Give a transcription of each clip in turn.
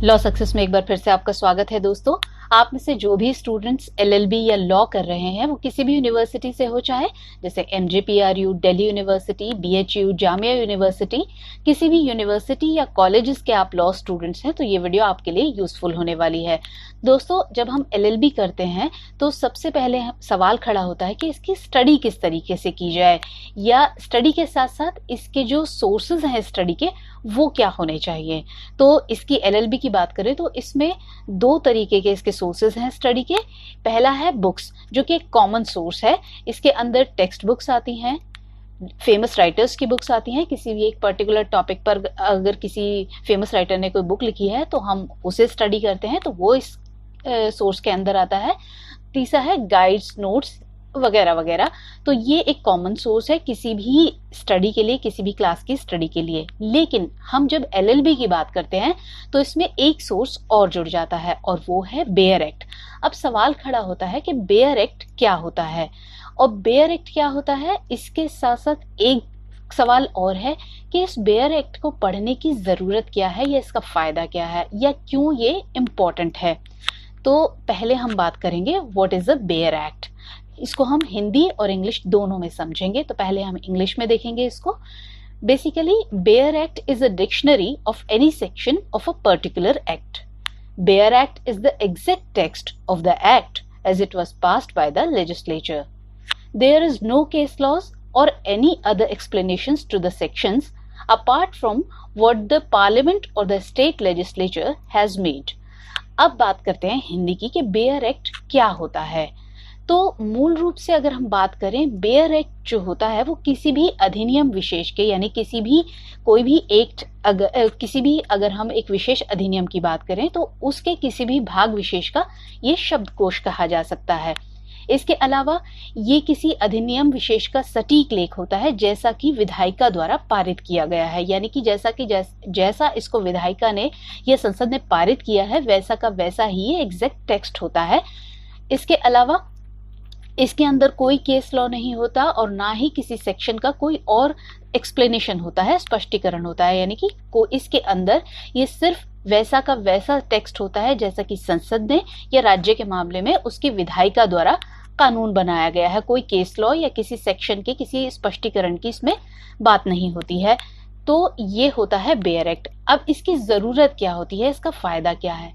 Law success में एक बार फिर से आपका स्वागत है दोस्तों। आप में से जो भी स्टूडेंट्स एलएलबी या लॉ कर रहे हैं वो किसी भी यूनिवर्सिटी से हो, चाहे जैसे एमजेपीआरयू, Delhi university, BHU, Jamia university, किसी भी यूनिवर्सिटी या कॉलेजेस के आप लॉ स्टूडेंट्स हैं तो ये वीडियो आपके लिए यूजफुल होने वाली है। दोस्तों, जब हम एलएलबी करते हैं तो सबसे पहले सवाल खड़ा होता है कि इसकी स्टडी किस तरीके से की जाए, या स्टडी के साथ साथ इसके जो सोर्सेज हैं स्टडी के वो क्या होने चाहिए। तो इसकी एलएलबी की बात करें तो इसमें दो तरीके के इसके सोर्सेज हैं स्टडी के। पहला है बुक्स, जो कि एक कॉमन सोर्स है। इसके अंदर टेक्स्ट बुक्स आती हैं, फेमस राइटर्स की बुक्स आती हैं। किसी भी एक पर्टिकुलर टॉपिक पर अगर किसी फेमस राइटर ने कोई बुक लिखी है तो हम उसे स्टडी करते हैं, तो वो इस सोर्स के अंदर आता है। तीसरा है गाइड्स, नोट्स वगैरह वगैरह। तो ये एक कॉमन सोर्स है किसी भी स्टडी के लिए, किसी भी क्लास की स्टडी के लिए। लेकिन हम जब एलएलबी की बात करते हैं तो इसमें एक सोर्स और जुड़ जाता है और वो है बेयर एक्ट। अब सवाल खड़ा होता है कि बेयर एक्ट क्या होता है, और बेयर एक्ट क्या होता है, इसके साथ साथ एक सवाल और है कि इस बेयर एक्ट को पढ़ने की जरूरत क्या है, या इसका फायदा क्या है, या क्यों ये इम्पोर्टेंट है। तो पहले हम बात करेंगे what is a bare act. इसको हम हिंदी और इंग्लिश दोनों में समझेंगे। तो पहले हम इंग्लिश में देखेंगे इसको। Basically bare act is a dictionary of any section of a particular act. Bare act is the exact text of the act as it was passed by the legislature. There is no case laws or any other explanations to the sections apart from what the parliament or the state legislature has made. अब बात करते हैं हिंदी की कि bare act क्या होता है। तो मूल रूप से अगर हम बात करें, बेयर एक्ट जो होता है वो किसी भी अधिनियम विशेष के, यानी किसी भी कोई भी एक्ट, अगर हम एक विशेष अधिनियम की बात करें तो उसके किसी भी भाग विशेष का ये शब्दकोश कहा जा सकता है। इसके अलावा ये किसी अधिनियम विशेष का सटीक लेख होता है, जैसा कि विधायिका द्वारा पारित किया गया है। यानी कि जैसा इसको विधायिका ने या संसद ने पारित किया है वैसा का वैसा ही ये एग्जैक्ट टेक्स्ट होता है। इसके अलावा इसके अंदर कोई केस लॉ नहीं होता और ना ही किसी सेक्शन का कोई और एक्सप्लेनेशन होता है, स्पष्टीकरण होता है। यानी कि इसके अंदर ये सिर्फ वैसा का वैसा टेक्स्ट होता है जैसा कि संसद ने या राज्य के मामले में उसकी विधायिका द्वारा कानून बनाया गया है। कोई केस लॉ या किसी सेक्शन के किसी स्पष्टीकरण की इसमें बात नहीं होती है। तो ये होता है बेयर एक्ट। अब इसकी जरूरत क्या होती है, इसका फायदा क्या है।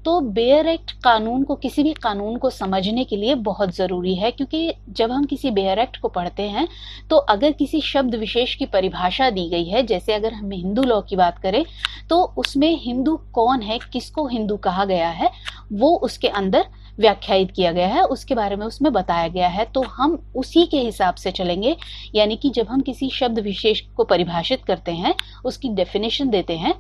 तो बेयर एक्ट कानून को, किसी भी कानून को समझने के लिए बहुत जरूरी है, क्योंकि जब हम किसी बेयर एक्ट को पढ़ते हैं तो अगर किसी शब्द विशेष की परिभाषा दी गई है, जैसे अगर हम हिंदू लॉ की बात करें तो उसमें हिंदू कौन है, किसको हिंदू कहा गया है, वो उसके अंदर व्याख्यायित किया गया है, उसके बारे में उसमें बताया गया है। तो हम उसी के हिसाब से चलेंगे। यानी कि जब हम किसी शब्द विशेष को परिभाषित करते हैं, उसकी डेफिनेशन देते हैं,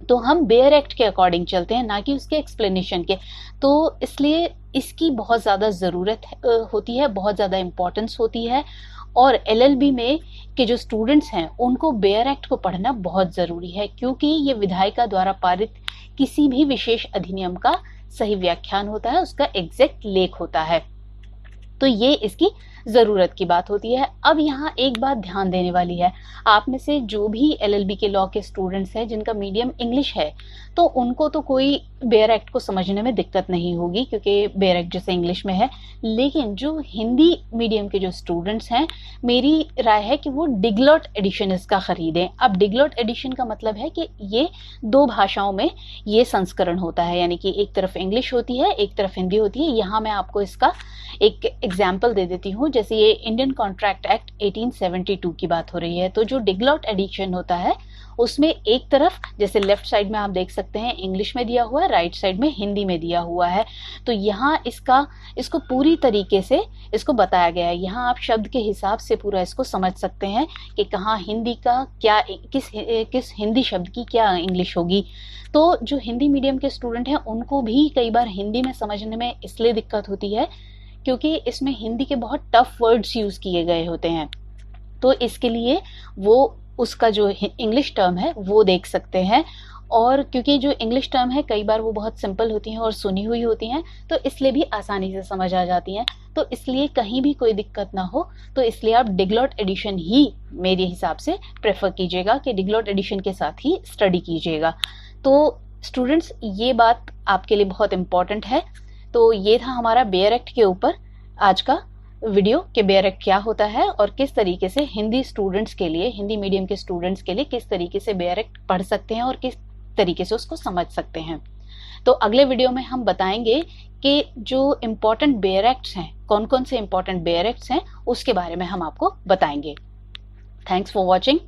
तो हम बेयर एक्ट के अकॉर्डिंग चलते हैं, ना कि उसके एक्सप्लेनेशन के। तो इसलिए इसकी बहुत ज़्यादा ज़रूरत होती है, बहुत ज़्यादा इम्पोर्टेंस होती है। और एलएलबी में के जो स्टूडेंट्स हैं उनको बेयर एक्ट को पढ़ना बहुत ज़रूरी है, क्योंकि ये विधायिका द्वारा पारित किसी भी विशेष अधिनियम का सही व्याख्यान होता है, उसका एग्जैक्ट लेख होता है। तो ये इसकी जरूरत की बात होती है। अब यहाँ एक बात ध्यान देने वाली है, आप में से जो भी एलएलबी के लॉ के स्टूडेंट्स हैं जिनका मीडियम इंग्लिश है तो उनको तो कोई बेयर एक्ट को समझने में दिक्कत नहीं होगी, क्योंकि बेयर एक्ट जैसे इंग्लिश में है। लेकिन जो हिंदी मीडियम के जो स्टूडेंट्स हैं, मेरी राय है कि वो डिगलॉट एडिशन इसका खरीदें। अब डिगलॉट एडिशन का मतलब है कि ये दो भाषाओं में ये संस्करण होता है, यानी कि एक तरफ इंग्लिश होती है, एक तरफ हिंदी होती है। यहाँ मैं आपको इसका एक एग्जाम्पल दे देती हूँ। जैसे ये इंडियन कॉन्ट्रैक्ट एक्ट 1872 की बात हो रही है, तो जो डिगलॉट एडिशन होता है उसमें एक तरफ, जैसे लेफ्ट साइड में आप देख सकते हैं इंग्लिश में दिया हुआ है, राइट साइड में हिंदी में दिया हुआ है। तो यहाँ इसको पूरी तरीके से इसको बताया गया है। यहाँ आप शब्द के हिसाब से पूरा इसको समझ सकते हैं कि कहाँ हिंदी का क्या, किस हिंदी शब्द की क्या इंग्लिश होगी। तो जो हिंदी मीडियम के स्टूडेंट हैं उनको भी कई बार हिंदी में समझने में इसलिए दिक्कत होती है क्योंकि इसमें हिंदी के बहुत टफ वर्ड्स यूज किए गए होते हैं। तो इसके लिए वो उसका जो इंग्लिश टर्म है वो देख सकते हैं। और क्योंकि जो इंग्लिश टर्म है कई बार वो बहुत सिंपल होती हैं और सुनी हुई होती हैं, तो इसलिए भी आसानी से समझ आ जाती हैं। तो इसलिए कहीं भी कोई दिक्कत ना हो, तो इसलिए आप डिगलॉट एडिशन ही मेरे हिसाब से प्रेफर कीजिएगा कि डिगलॉट एडिशन के साथ ही स्टडी कीजिएगा। तो स्टूडेंट्स, ये बात आपके लिए बहुत इंपॉर्टेंट है। तो ये था हमारा बेयर एक्ट के ऊपर आज का वीडियो कि बेयर एक्ट क्या होता है और किस तरीके से हिंदी स्टूडेंट्स के लिए, हिंदी मीडियम के स्टूडेंट्स के लिए किस तरीके से बेयर एक्ट पढ़ सकते हैं और किस तरीके से उसको समझ सकते हैं। तो अगले वीडियो में हम बताएंगे कि जो इम्पोर्टेंट बेयर एक्ट्स हैं, कौन कौन से इम्पोर्टेंट बेयर एक्ट्स हैं, उसके बारे में हम आपको बताएंगे। Thanks for watching.